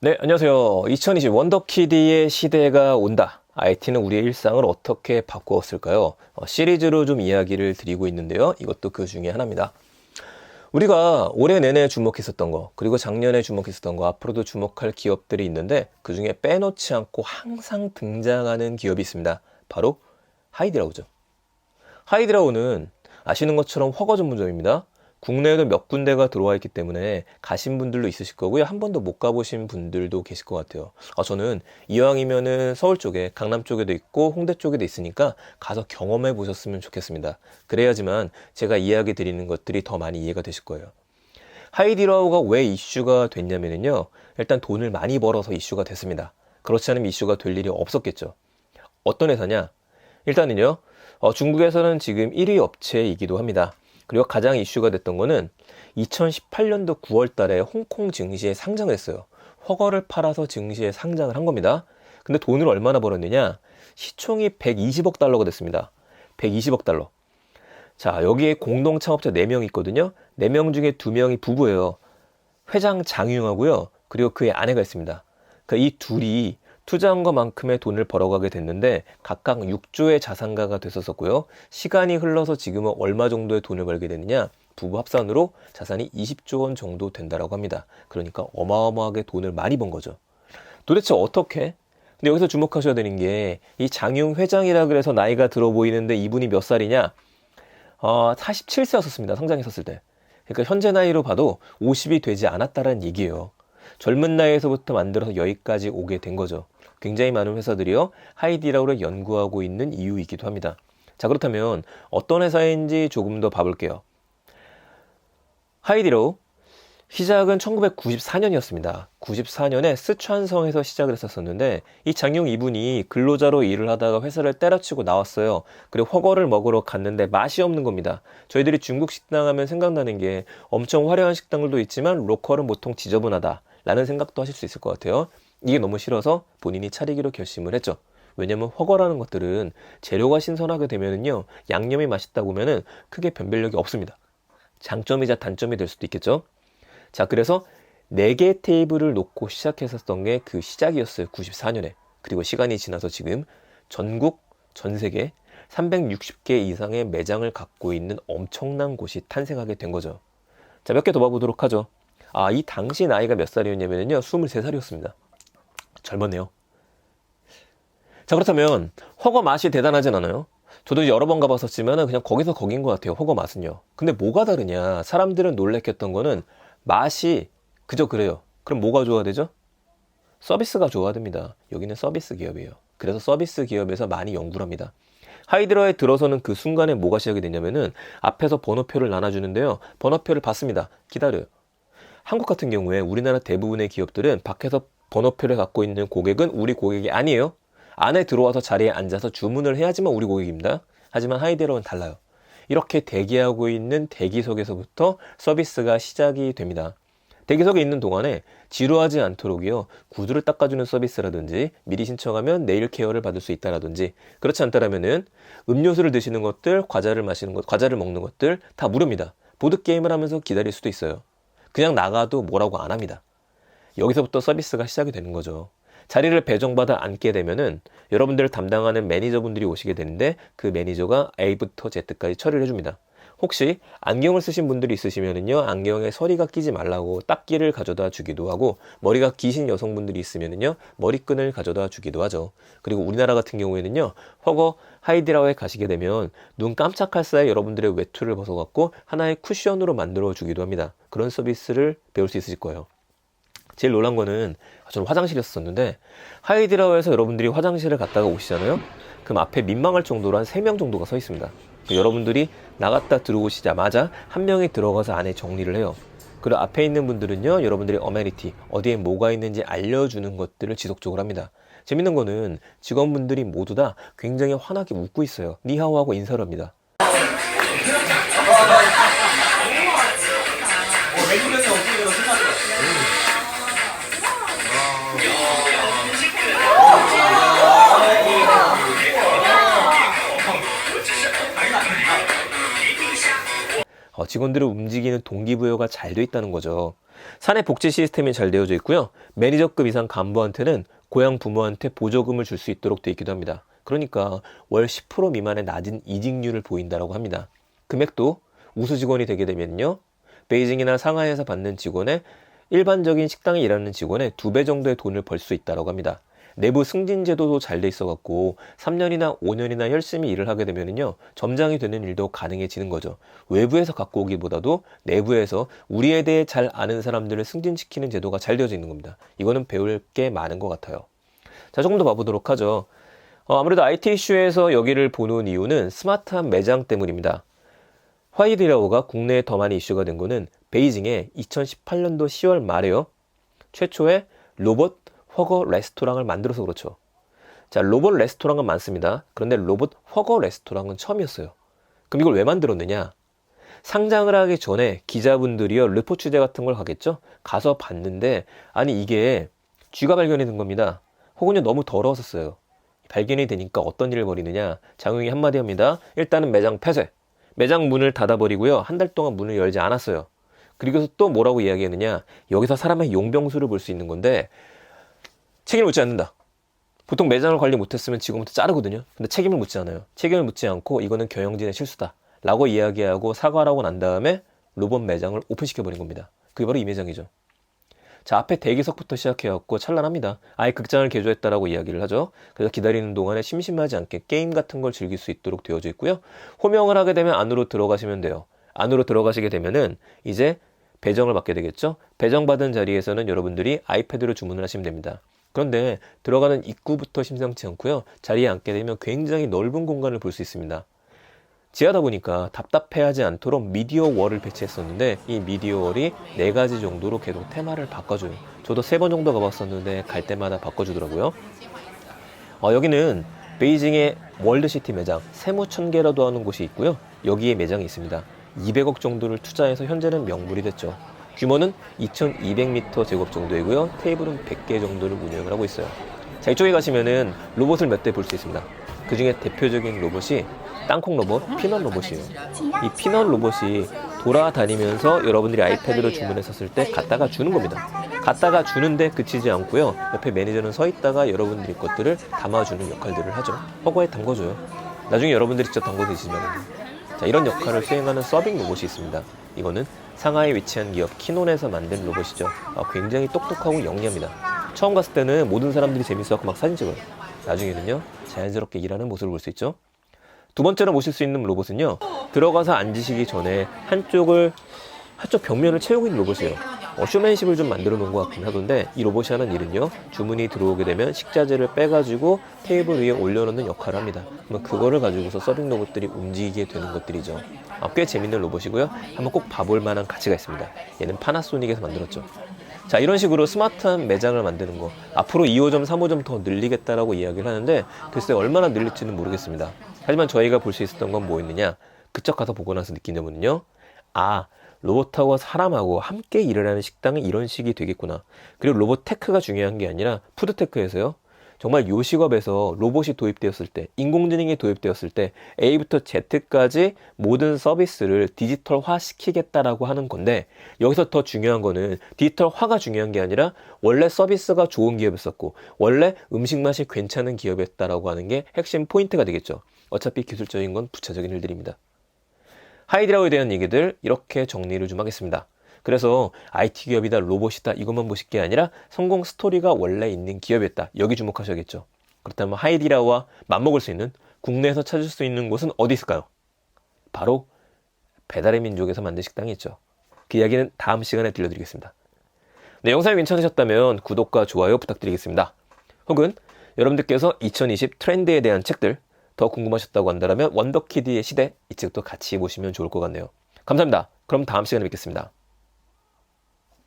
네, 안녕하세요. 2020 원더키드의 시대가 온다. IT는 우리의 일상을 어떻게 바꾸었을까요? 시리즈로 좀 이야기를 드리고 있는데요. 이것도 그 중에 하나입니다. 우리가 올해 내내 주목했었던 거, 그리고 작년에 주목했었던 거, 앞으로도 주목할 기업들이 있는데 그 중에 빼놓지 않고 항상 등장하는 기업이 있습니다. 바로 하이디라우죠. 하이디라우는 아시는 것처럼 허거 전문점입니다. 국내에도 몇 군데가 들어와 있기 때문에 가신 분들도 있으실 거고요. 한 번도 못 가보신 분들도 계실 것 같아요. 저는 이왕이면은 서울 쪽에, 강남 쪽에도 있고 홍대 쪽에도 있으니까 가서 경험해 보셨으면 좋겠습니다. 그래야지만 제가 이야기 드리는 것들이 더 많이 이해가 되실 거예요. 하이디라우가 왜 이슈가 됐냐면요. 일단 돈을 많이 벌어서 이슈가 됐습니다. 그렇지 않으면 이슈가 될 일이 없었겠죠. 어떤 회사냐? 일단은요. 중국에서는 지금 1위 업체이기도 합니다. 그리고 가장 이슈가 됐던 거는 2018년도 9월 달에 홍콩 증시에 상장을 했어요. 허거를 팔아서 증시에 상장을 한 겁니다. 근데 돈을 얼마나 벌었느냐? 시총이 120억 달러가 됐습니다. 120억 달러. 자, 여기에 공동 창업자 4명 있거든요. 4명 중에 2명이 부부예요. 회장 장유영하고요. 그리고 그의 아내가 있습니다. 그러니까 이 둘이 투자한 것만큼의 돈을 벌어가게 됐는데 각각 6조의 자산가가 됐었고요. 시간이 흘러서 지금은 얼마 정도의 돈을 벌게 되느냐? 부부 합산으로 자산이 20조 원 정도 된다라고 합니다. 그러니까 어마어마하게 돈을 많이 번 거죠. 도대체 어떻게? 근데 여기서 주목하셔야 되는 게 이 장용 회장이라 그래서 나이가 들어 보이는데 이분이 몇 살이냐? 47세였었습니다. 상장했었을 때. 그러니까 현재 나이로 봐도 50이 되지 않았다는 얘기예요. 젊은 나이에서부터 만들어서 여기까지 오게 된 거죠. 굉장히 많은 회사들이요 하이디라우를 연구하고 있는 이유이기도 합니다. 자, 그렇다면 어떤 회사인지 조금 더 봐볼게요. 하이디라우 시작은 1994년이었습니다. 94년에 스촨성에서 시작을 했었는데 이 장용 이분이 근로자로 일을 하다가 회사를 때려치고 나왔어요. 그리고 허거를 먹으러 갔는데 맛이 없는 겁니다. 저희들이 중국 식당 하면 생각나는 게 엄청 화려한 식당들도 있지만 로컬은 보통 지저분하다 라는 생각도 하실 수 있을 것 같아요. 이게 너무 싫어서 본인이 차리기로 결심을 했죠. 왜냐면 허거라는 것들은 재료가 신선하게 되면은요 양념이 맛있다 보면은 크게 변별력이 없습니다. 장점이자 단점이 될 수도 있겠죠. 자, 그래서 4개 테이블을 놓고 시작했었던 게 그 시작이었어요. 94년에. 그리고 시간이 지나서 지금 전국, 전 세계 360개 이상의 매장을 갖고 있는 엄청난 곳이 탄생하게 된 거죠. 자, 몇 개 더 봐보도록 하죠. 이 당시 나이가 몇 살이었냐면요 23살이었습니다. 젊었네요. 자, 그렇다면 허거 맛이 대단하진 않아요? 저도 여러 번 가봤었지만 그냥 거기서 거긴 것 같아요. 허거 맛은요. 근데 뭐가 다르냐? 사람들은 놀랬겠던 거는 맛이 그저 그래요. 그럼 뭐가 좋아야 되죠? 서비스가 좋아야 됩니다. 여기는 서비스 기업이에요. 그래서 서비스 기업에서 많이 연구를 합니다. 하이드라에 들어서는 그 순간에 뭐가 시작이 되냐면은 앞에서 번호표를 나눠주는데요. 번호표를 받습니다. 기다려요. 한국 같은 경우에 우리나라 대부분의 기업들은 밖에서 번호표를 갖고 있는 고객은 우리 고객이 아니에요. 안에 들어와서 자리에 앉아서 주문을 해야지만 우리 고객입니다. 하지만 하이디라우는 달라요. 이렇게 대기하고 있는 대기석에서부터 서비스가 시작이 됩니다. 대기석에 있는 동안에 지루하지 않도록요 구두를 닦아주는 서비스라든지 미리 신청하면 네일 케어를 받을 수 있다라든지 그렇지 않다라면은 음료수를 드시는 것들, 과자를 마시는 것, 과자를 먹는 것들 다 무료입니다. 보드게임을 하면서 기다릴 수도 있어요. 그냥 나가도 뭐라고 안 합니다. 여기서부터 서비스가 시작이 되는 거죠. 자리를 배정받아 앉게 되면은 여러분들을 담당하는 매니저분들이 오시게 되는데 그 매니저가 A부터 Z까지 처리를 해줍니다. 혹시 안경을 쓰신 분들이 있으시면은요 안경에 서리가 끼지 말라고 닦기를 가져다 주기도 하고 머리가 기신 여성분들이 있으면은요 머리끈을 가져다 주기도 하죠. 그리고 우리나라 같은 경우에는요 허거 하이디라우에 가시게 되면 눈 깜짝할 사이 여러분들의 외투를 벗어갖고 하나의 쿠션으로 만들어 주기도 합니다. 그런 서비스를 배울 수 있으실 거예요. 제일 놀란 거는 저는 화장실이었었는데 하이디라우에서 여러분들이 화장실을 갔다가 오시잖아요. 그럼 앞에 민망할 정도로 한 3명 정도가 서 있습니다. 여러분들이 나갔다 들어오시자마자 한 명이 들어가서 안에 정리를 해요. 그리고 앞에 있는 분들은요 여러분들의 어메니티 어디에 뭐가 있는지 알려주는 것들을 지속적으로 합니다. 재밌는 거는 직원분들이 모두 다 굉장히 환하게 웃고 있어요. 니하오 하고 인사를 합니다. 직원들을 움직이는 동기부여가 잘 돼 있다는 거죠. 사내 복지 시스템이 잘 되어져 있고요. 매니저급 이상 간부한테는 고향 부모한테 보조금을 줄 수 있도록 돼 있기도 합니다. 그러니까 월 10% 미만의 낮은 이직률을 보인다라고 합니다. 금액도 우수 직원이 되게 되면요, 베이징이나 상하이에서 받는 직원의 일반적인 식당에 일하는 직원의 2배 정도의 돈을 벌 수 있다고 합니다. 내부 승진 제도도 잘 돼 있어갖고 3년이나 5년이나 열심히 일을 하게 되면요, 점장이 되는 일도 가능해지는 거죠. 외부에서 갖고 오기보다도 내부에서 우리에 대해 잘 아는 사람들을 승진시키는 제도가 잘 되어져 있는 겁니다. 이거는 배울 게 많은 것 같아요. 자, 조금 더 봐보도록 하죠. 아무래도 IT 이슈에서 여기를 보는 이유는 스마트한 매장 때문입니다. 화이디라오가 국내에 더 많이 이슈가 된 거는 베이징에 2018년도 10월 말에요, 최초의 로봇 허거 레스토랑을 만들어서 그렇죠. 자, 로봇 레스토랑은 많습니다. 그런데 로봇 허거 레스토랑은 처음이었어요. 그럼 이걸 왜 만들었느냐? 상장을 하기 전에 기자분들이요, 르포 취재 같은 걸 가겠죠? 가서 봤는데, 아니 이게 쥐가 발견이 된 겁니다. 혹은요, 너무 더러웠었어요. 발견이 되니까 어떤 일을 벌이느냐? 장용이 한마디 합니다. 일단은 매장 폐쇄. 매장 문을 닫아버리고요, 한 달 동안 문을 열지 않았어요. 그리고서 또 뭐라고 이야기했느냐? 여기서 사람의 용병수를 볼 수 있는 건데 책임을 묻지 않는다. 보통 매장을 관리 못했으면 지금부터 자르거든요. 근데 책임을 묻지 않아요. 책임을 묻지 않고 이거는 경영진의 실수다 라고 이야기하고 사과를 하고 난 다음에 로봇 매장을 오픈시켜버린 겁니다. 그게 바로 이 매장이죠. 자, 앞에 대기석부터 시작해갖고 찬란합니다. 아예 극장을 개조했다라고 이야기를 하죠. 그래서 기다리는 동안에 심심하지 않게 게임 같은 걸 즐길 수 있도록 되어져 있고요. 호명을 하게 되면 안으로 들어가시면 돼요. 안으로 들어가시게 되면은 이제 배정을 받게 되겠죠. 배정받은 자리에서는 여러분들이 아이패드로 주문을 하시면 됩니다. 그런데 들어가는 입구부터 심상치 않고요. 자리에 앉게 되면 굉장히 넓은 공간을 볼 수 있습니다. 지하다 보니까 답답해하지 않도록 미디어 월을 배치했었는데 이 미디어 월이 4가지 정도로 계속 테마를 바꿔줘요. 저도 3번 정도 가봤었는데 갈 때마다 바꿔주더라고요. 여기는 베이징의 월드시티 매장, 세무천계라도 하는 곳이 있고요. 여기에 매장이 있습니다. 200억 정도를 투자해서 현재는 명물이 됐죠. 규모는 2200m 제곱 정도이고요. 테이블은 100개 정도를 운영을 하고 있어요. 자, 이쪽에 가시면은 로봇을 몇 대 볼 수 있습니다. 그 중에 대표적인 로봇이 땅콩 로봇, 피넛 로봇이에요. 이 피넛 로봇이 돌아다니면서 여러분들이 아이패드로 주문했었을 때 갖다가 주는 겁니다. 갖다가 주는데 그치지 않고요. 옆에 매니저는 서 있다가 여러분들이 것들을 담아주는 역할들을 하죠. 허거에 담궈줘요. 나중에 여러분들이 직접 담궈 드시면 자, 이런 역할을 수행하는 서빙 로봇이 있습니다. 이거는 상하이에 위치한 기업 키논에서 만든 로봇이죠. 굉장히 똑똑하고 영리합니다. 처음 갔을 때는 모든 사람들이 재밌어갖고 막 사진 찍어요. 나중에는요, 자연스럽게 일하는 모습을 볼 수 있죠. 두 번째로 모실 수 있는 로봇은요, 들어가서 앉으시기 전에 한쪽 벽면을 채우고 있는 로봇이에요. 쇼맨십을 좀 만들어 놓은 것 같긴 하던데, 이 로봇이 하는 일은요, 주문이 들어오게 되면 식자재를 빼가지고 테이블 위에 올려놓는 역할을 합니다. 그러면 그거를 가지고서 서빙 로봇들이 움직이게 되는 것들이죠. 꽤 재밌는 로봇이고요. 한번 꼭 봐볼 만한 가치가 있습니다. 얘는 파나소닉에서 만들었죠. 자, 이런 식으로 스마트한 매장을 만드는 거, 앞으로 2호점, 3호점 더 늘리겠다라고 이야기를 하는데 글쎄 얼마나 늘릴지는 모르겠습니다. 하지만 저희가 볼 수 있었던 건 뭐였느냐, 그쪽 가서 보고 나서 느낀 점은요, 로봇하고 사람하고 함께 일을 하는 식당은 이런 식이 되겠구나. 그리고 로봇 테크가 중요한 게 아니라 푸드테크에서요, 정말 요식업에서 로봇이 도입되었을 때, 인공지능이 도입되었을 때 A부터 Z까지 모든 서비스를 디지털화 시키겠다라고 하는 건데, 여기서 더 중요한 거는 디지털화가 중요한 게 아니라 원래 서비스가 좋은 기업이었고 원래 음식 맛이 괜찮은 기업이었다라고 하는 게 핵심 포인트가 되겠죠. 어차피 기술적인 건 부차적인 일들입니다. 하이디라오에 대한 얘기들 이렇게 정리를 좀 하겠습니다. 그래서 IT 기업이다, 로봇이다 이것만 보실 게 아니라 성공 스토리가 원래 있는 기업이었다, 여기 주목하셔야겠죠. 그렇다면 하이디라오와 맞먹을 수 있는, 국내에서 찾을 수 있는 곳은 어디 있을까요? 바로 배달의 민족에서 만든 식당이 있죠. 그 이야기는 다음 시간에 들려드리겠습니다. 네, 영상이 괜찮으셨다면 구독과 좋아요 부탁드리겠습니다. 혹은 여러분들께서 2020 트렌드에 대한 책들 더 궁금하셨다고 한다면 원더키드의 시대, 이 책도 같이 보시면 좋을 것 같네요. 감사합니다. 그럼 다음 시간에 뵙겠습니다.